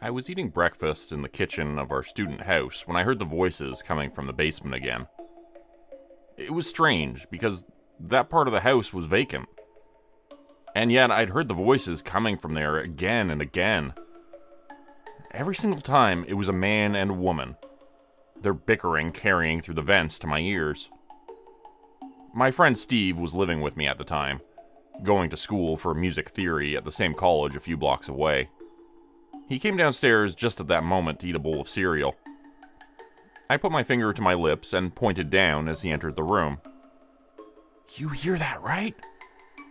I was eating breakfast in the kitchen of our student house when I heard the voices coming from the basement again. It was strange, because that part of the house was vacant. And yet I'd heard the voices coming from there again and again. Every single time, it was a man and a woman. Their bickering carrying through the vents to my ears. My friend Steve was living with me at the time, going to school for music theory at the same college a few blocks away. He came downstairs just at that moment to eat a bowl of cereal. I put my finger to my lips and pointed down as he entered the room. "You hear that, right?"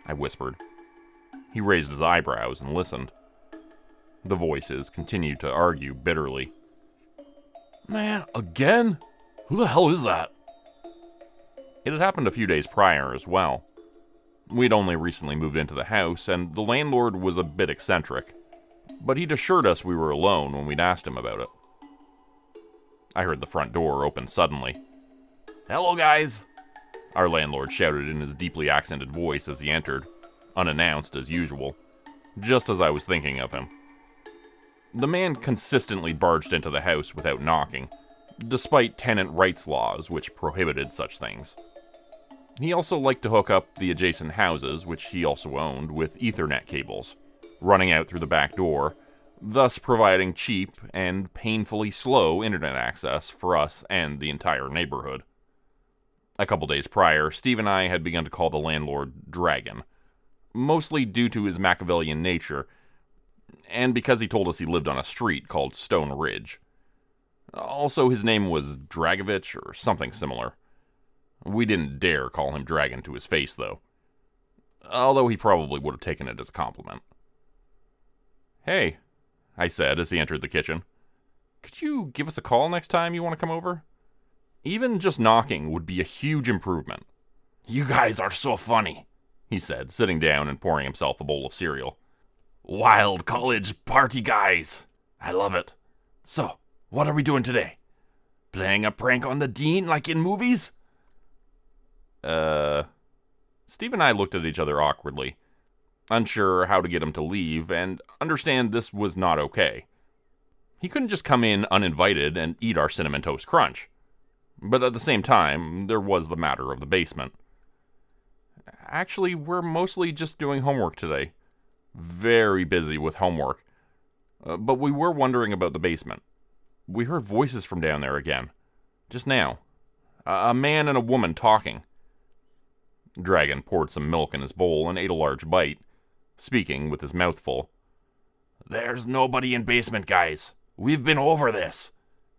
I whispered. He raised his eyebrows and listened. The voices continued to argue bitterly. "Man, again? Who the hell is that?" It had happened a few days prior as well. We'd only recently moved into the house, and the landlord was a bit eccentric, but he'd assured us we were alone when we'd asked him about it. I heard the front door open suddenly. "Hello, guys," our landlord shouted in his deeply accented voice as he entered, unannounced as usual, just as I was thinking of him. The man consistently barged into the house without knocking, despite tenant rights laws which prohibited such things. He also liked to hook up the adjacent houses, which he also owned, with Ethernet cables, running out through the back door, thus providing cheap and painfully slow internet access for us and the entire neighborhood. A couple days prior, Steve and I had begun to call the landlord Dragon, mostly due to his Machiavellian nature, and because he told us he lived on a street called Stone Ridge. Also, his name was Dragovich or something similar. We didn't dare call him Dragon to his face, though, although he probably would have taken it as a compliment. "Hey," I said as he entered the kitchen. "Could you give us a call next time you want to come over? Even just knocking would be a huge improvement." "You guys are so funny," he said, sitting down and pouring himself a bowl of cereal. "Wild college party guys. I love it. So, what are we doing today? Playing a prank on the dean like in movies?" Steve and I looked at each other awkwardly, unsure how to get him to leave and understand this was not okay. He couldn't just come in uninvited and eat our Cinnamon Toast Crunch. But at the same time, there was the matter of the basement. "Actually, we're mostly just doing homework today. Very busy with homework. But we were wondering about the basement. We heard voices from down there again. Just now. A man and a woman talking." Dragon poured some milk in his bowl and ate a large bite, speaking with his mouth full. "There's nobody in basement, guys. We've been over this.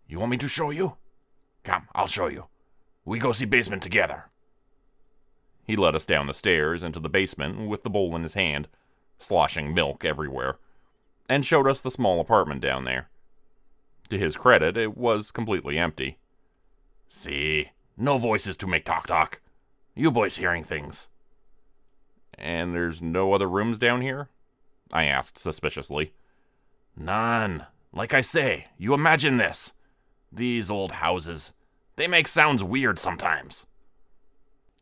You want me to show you? Come, I'll show you. We go see basement together." He led us down the stairs into the basement with the bowl in his hand, sloshing milk everywhere, and showed us the small apartment down there. To his credit, it was completely empty. "See, no voices to make talk. You boys hearing things." "And there's no other rooms down here?" I asked suspiciously. "None. Like I say, you imagine this. These old houses, they make sounds weird sometimes."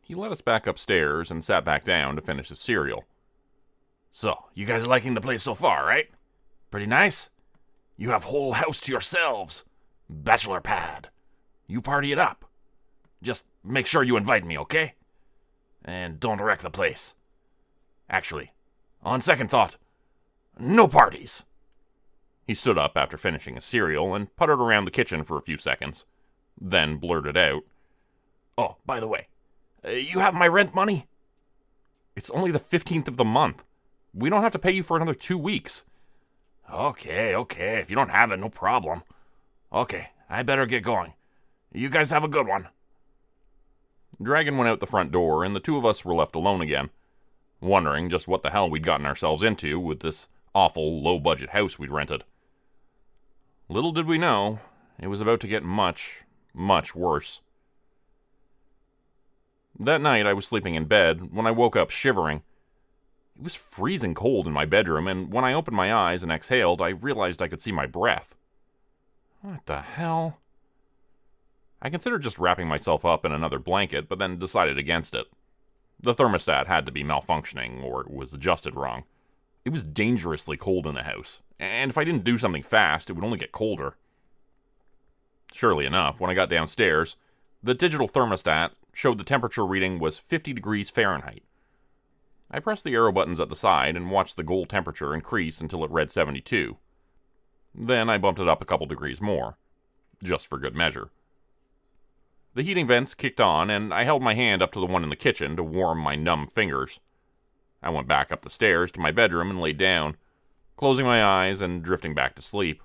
He led us back upstairs and sat back down to finish his cereal. "So, you guys are liking the place so far, right? Pretty nice? You have whole house to yourselves. Bachelor pad. You party it up. Just make sure you invite me, okay? And don't wreck the place. Actually, on second thought, no parties." He stood up after finishing his cereal and puttered around the kitchen for a few seconds, then blurted out, "Oh, by the way, you have my rent money?" "It's only the 15th of the month. We don't have to pay you for another 2 weeks." Okay, if you don't have it, no problem. Okay, I better get going. You guys have a good one." Dragon went out the front door, and the two of us were left alone again, wondering just what the hell we'd gotten ourselves into with this awful, low-budget house we'd rented. Little did we know, it was about to get much, much worse. That night, I was sleeping in bed when I woke up shivering. It was freezing cold in my bedroom, and when I opened my eyes and exhaled, I realized I could see my breath. What the hell? I considered just wrapping myself up in another blanket, but then decided against it. The thermostat had to be malfunctioning, or it was adjusted wrong. It was dangerously cold in the house, and if I didn't do something fast, it would only get colder. Surely enough, when I got downstairs, the digital thermostat showed the temperature reading was 50 degrees Fahrenheit. I pressed the arrow buttons at the side and watched the goal temperature increase until it read 72. Then I bumped it up a couple degrees more, just for good measure. The heating vents kicked on, and I held my hand up to the one in the kitchen to warm my numb fingers. I went back up the stairs to my bedroom and laid down, closing my eyes and drifting back to sleep.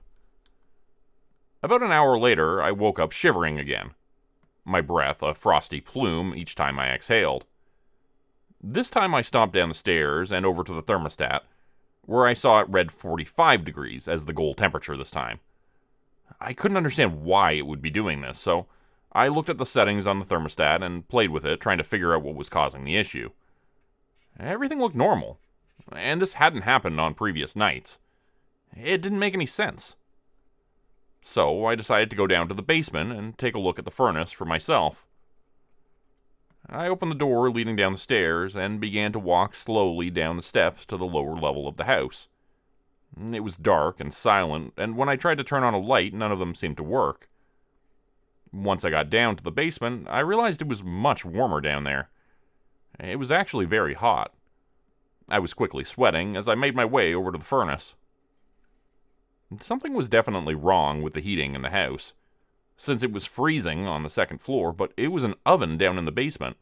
About an hour later, I woke up shivering again, my breath a frosty plume each time I exhaled. This time I stomped down the stairs and over to the thermostat, where I saw it read 45 degrees as the goal temperature this time. I couldn't understand why it would be doing this, so I looked at the settings on the thermostat and played with it, trying to figure out what was causing the issue. Everything looked normal, and this hadn't happened on previous nights. It didn't make any sense. So I decided to go down to the basement and take a look at the furnace for myself. I opened the door leading down the stairs and began to walk slowly down the steps to the lower level of the house. It was dark and silent, and when I tried to turn on a light, none of them seemed to work. Once I got down to the basement, I realized it was much warmer down there. It was actually very hot. I was quickly sweating as I made my way over to the furnace. Something was definitely wrong with the heating in the house, since it was freezing on the second floor, but it was an oven down in the basement.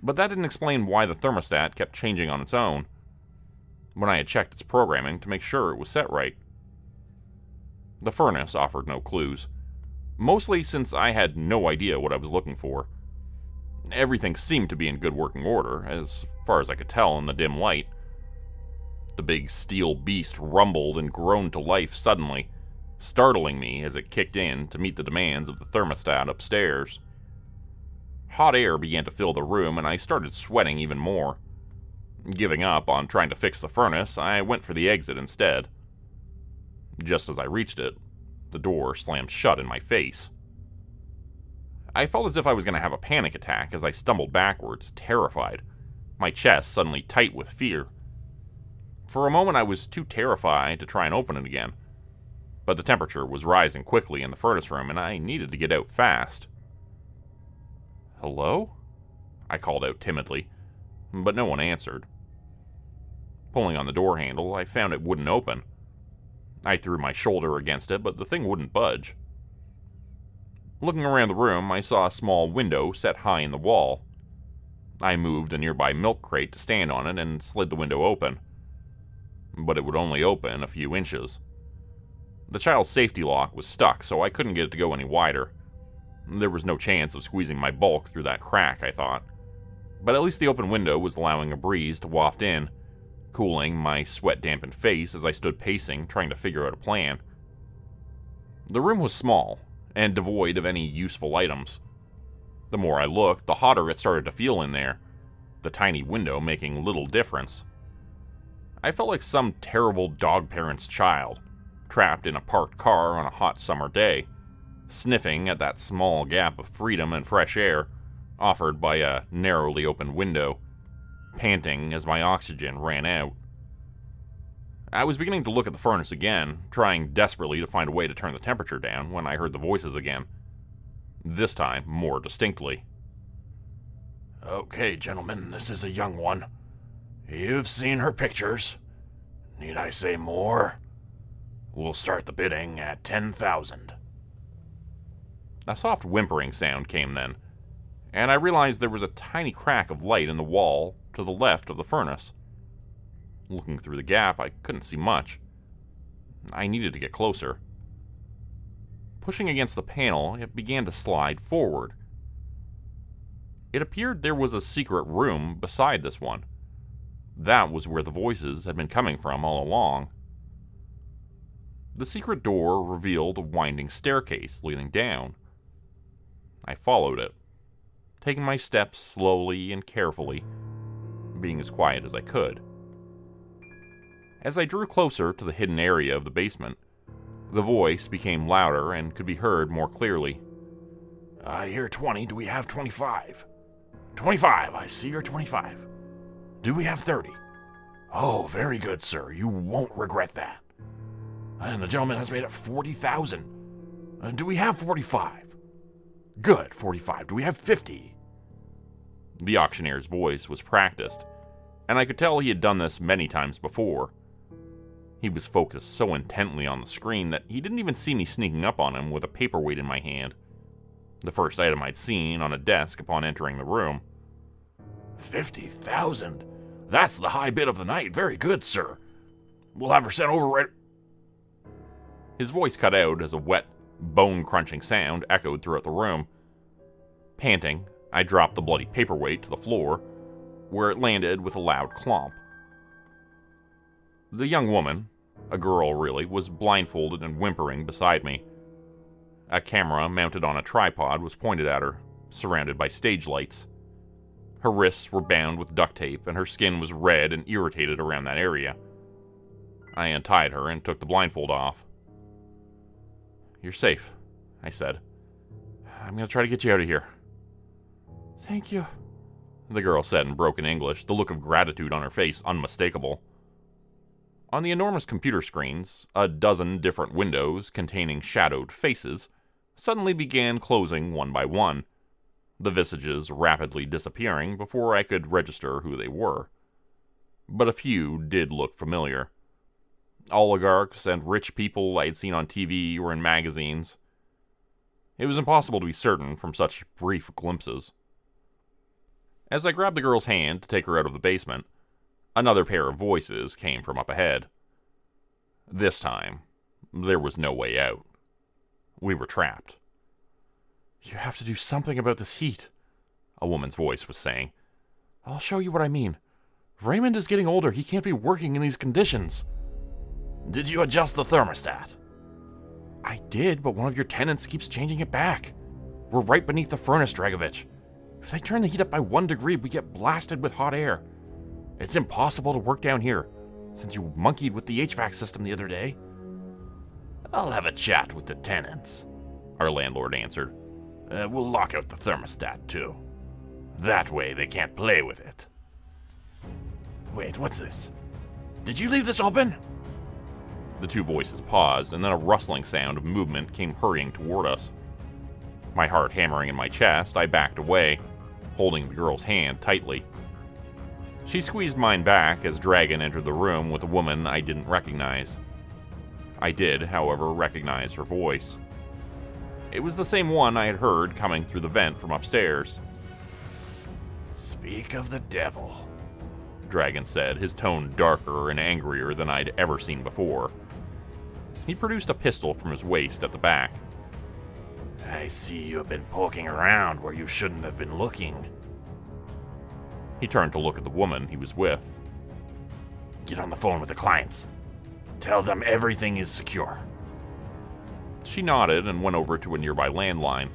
But that didn't explain why the thermostat kept changing on its own, when I had checked its programming to make sure it was set right. The furnace offered no clues, mostly since I had no idea what I was looking for. Everything seemed to be in good working order, as far as I could tell in the dim light. The big steel beast rumbled and groaned to life suddenly, startling me as it kicked in to meet the demands of the thermostat upstairs. Hot air began to fill the room, and I started sweating even more. Giving up on trying to fix the furnace, I went for the exit instead. Just as I reached it, the door slammed shut in my face. I felt as if I was going to have a panic attack as I stumbled backwards, terrified, my chest suddenly tight with fear. For a moment I was too terrified to try and open it again, but the temperature was rising quickly in the furnace room and I needed to get out fast. "Hello?" I called out timidly, but no one answered. Pulling on the door handle, I found it wouldn't open. I threw my shoulder against it, but the thing wouldn't budge. Looking around the room, I saw a small window set high in the wall. I moved a nearby milk crate to stand on it and slid the window open. But it would only open a few inches. The child's safety lock was stuck, so I couldn't get it to go any wider. There was no chance of squeezing my bulk through that crack, I thought. But at least the open window was allowing a breeze to waft in, cooling my sweat-dampened face as I stood pacing, trying to figure out a plan. The room was small, and devoid of any useful items. The more I looked, the hotter it started to feel in there, the tiny window making little difference. I felt like some terrible dog parent's child, trapped in a parked car on a hot summer day, sniffing at that small gap of freedom and fresh air offered by a narrowly open window, panting as my oxygen ran out. I was beginning to look at the furnace again, trying desperately to find a way to turn the temperature down when I heard the voices again, this time more distinctly. "Okay, gentlemen, this is a young one. You've seen her pictures. Need I say more? We'll start the bidding at 10,000. A soft whimpering sound came then, and I realized there was a tiny crack of light in the wall to the left of the furnace. Looking through the gap, I couldn't see much. I needed to get closer. Pushing against the panel, it began to slide forward. It appeared there was a secret room beside this one. That was where the voices had been coming from all along. The secret door revealed a winding staircase leading down. I followed it, taking my steps slowly and carefully, being as quiet as I could. As I drew closer to the hidden area of the basement, the voice became louder and could be heard more clearly. "I hear 20. Do we have 25? 25. I see your 25. Do we have 30? Oh, very good, sir. You won't regret that. And the gentleman has made it 40,000. Do we have 45? Good, 45. Do we have 50? The auctioneer's voice was practiced, and I could tell he had done this many times before. He was focused so intently on the screen that he didn't even see me sneaking up on him with a paperweight in my hand, the first item I'd seen on a desk upon entering the room. 50,000? That's the high bid of the night. Very good, sir. We'll have her sent over right... His voice cut out as a wet, bone-crunching sound echoed throughout the room. Panting, I dropped the bloody paperweight to the floor, where it landed with a loud clomp. The young woman, a girl really, was blindfolded and whimpering beside me. A camera mounted on a tripod was pointed at her, surrounded by stage lights. Her wrists were bound with duct tape, and her skin was red and irritated around that area. I untied her and took the blindfold off. "You're safe," I said. "I'm going to try to get you out of here." "Thank you," the girl said in broken English, the look of gratitude on her face unmistakable. On the enormous computer screens, a dozen different windows containing shadowed faces suddenly began closing one by one, the visages rapidly disappearing before I could register who they were. But a few did look familiar. Oligarchs and rich people I had seen on TV or in magazines. It was impossible to be certain from such brief glimpses. As I grabbed the girl's hand to take her out of the basement, another pair of voices came from up ahead. This time, there was no way out. We were trapped. "You have to do something about this heat," a woman's voice was saying. "I'll show you what I mean. Raymond is getting older. He can't be working in these conditions." Did you adjust the thermostat? "I did, but one of your tenants keeps changing it back. We're right beneath the furnace, Dragovich. If they turn the heat up by 1 degree, we get blasted with hot air. It's impossible to work down here, since you monkeyed with the HVAC system the other day." "I'll have a chat with the tenants," our landlord answered. We'll lock out the thermostat, too. That way they can't play with it." "Wait, what's this? Did you leave this open?" The two voices paused, and then a rustling sound of movement came hurrying toward us. My heart hammering in my chest, I backed away, holding the girl's hand tightly. She squeezed mine back as Dragon entered the room with a woman I didn't recognize. I did, however, recognize her voice. It was the same one I had heard coming through the vent from upstairs. "Speak of the devil," Dragon said, his tone darker and angrier than I'd ever seen before. He produced a pistol from his waist at the back. "I see you have been poking around where you shouldn't have been looking." He turned to look at the woman he was with. "Get on the phone with the clients. Tell them everything is secure." She nodded and went over to a nearby landline.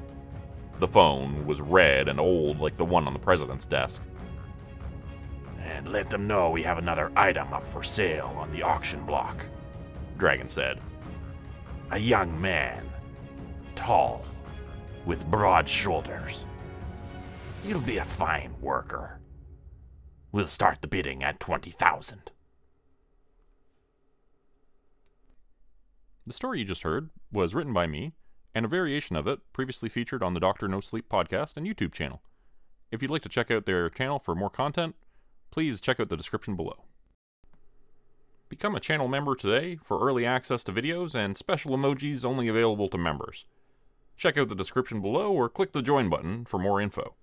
The phone was red and old like the one on the president's desk. "And let them know we have another item up for sale on the auction block," Dragon said. "A young man, tall, with broad shoulders. He'll be a fine worker. We'll start the bidding at 20,000. The story you just heard was written by me, and a variation of it previously featured on the Dr. Nosleep podcast and YouTube channel. If you'd like to check out their channel for more content, please check out the description below. Become a channel member today for early access to videos and special emojis only available to members. Check out the description below or click the join button for more info.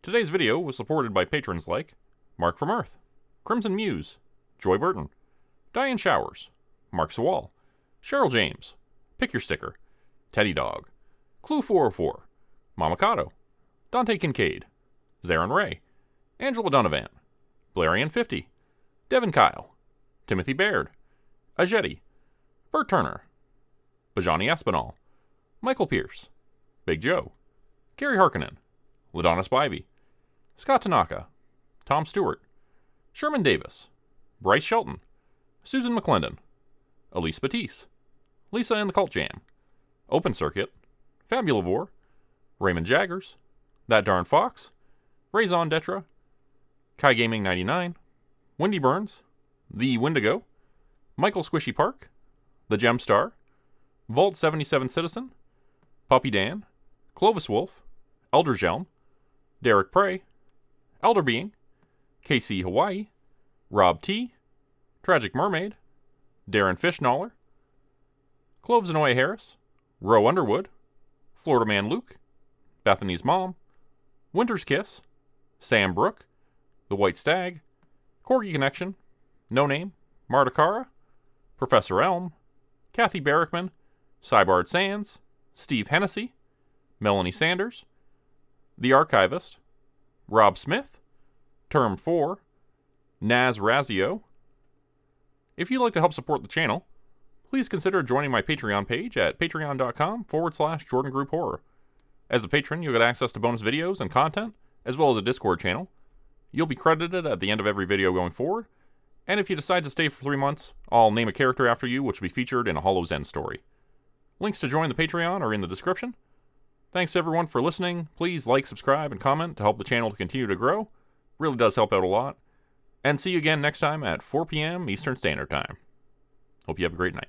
Today's video was supported by patrons like Mark from Earth, Crimson Muse, Joy Burton, Diane Showers, Mark Sewall, Cheryl James, Pick Your Sticker, Teddy Dog, Clue 404, Mamakato, Dante Kincaid, Zarin Ray, Angela Donovan, Blarian50, Devin Kyle, Timothy Baird, Ajeti, Bert Turner, Bajani Espinal, Michael Pierce, Big Joe, Gary Harkonnen, LaDonna Spivey, Scott Tanaka, Tom Stewart, Sherman Davis, Bryce Shelton, Susan McClendon, Elise Batiste, Lisa and the Cult Jam, Open Circuit, Fabulivore, Raymond Jaggers, That Darn Fox, Raison Detra, Kai Gaming 99, Wendy Burns, The Wendigo, Michael Squishy Park, The Gemstar, Vault 77 Citizen, Puppy Dan, Clovis Wolf, Elder Gelm, Derek Prey, Elder Being, KC Hawaii, Rob T, Tragic Mermaid, Darren Fishnoller, Cloves Anoya Harris, Roe Underwood, Florida Man Luke, Bethany's Mom, Winter's Kiss, Sam Brook, The White Stag, Corgi Connection, No Name, Marta Cara, Professor Elm, Kathy Barrickman, Cybard Sands, Steve Hennessy, Melanie Sanders, The Archivist, Rob Smith, Term 4, Naz Razio. If you'd like to help support the channel, please consider joining my Patreon page at patreon.com/Jordan Grupe Horror. As a patron, you'll get access to bonus videos and content, as well as a Discord channel. You'll be credited at the end of every video going forward, and if you decide to stay for 3 months, I'll name a character after you which will be featured in a Hollow's End story. Links to join the Patreon are in the description. Thanks everyone for listening. Please like, subscribe, and comment to help the channel to continue to grow. Really does help out a lot. And see you again next time at 4 p.m. Eastern Standard Time. Hope you have a great night.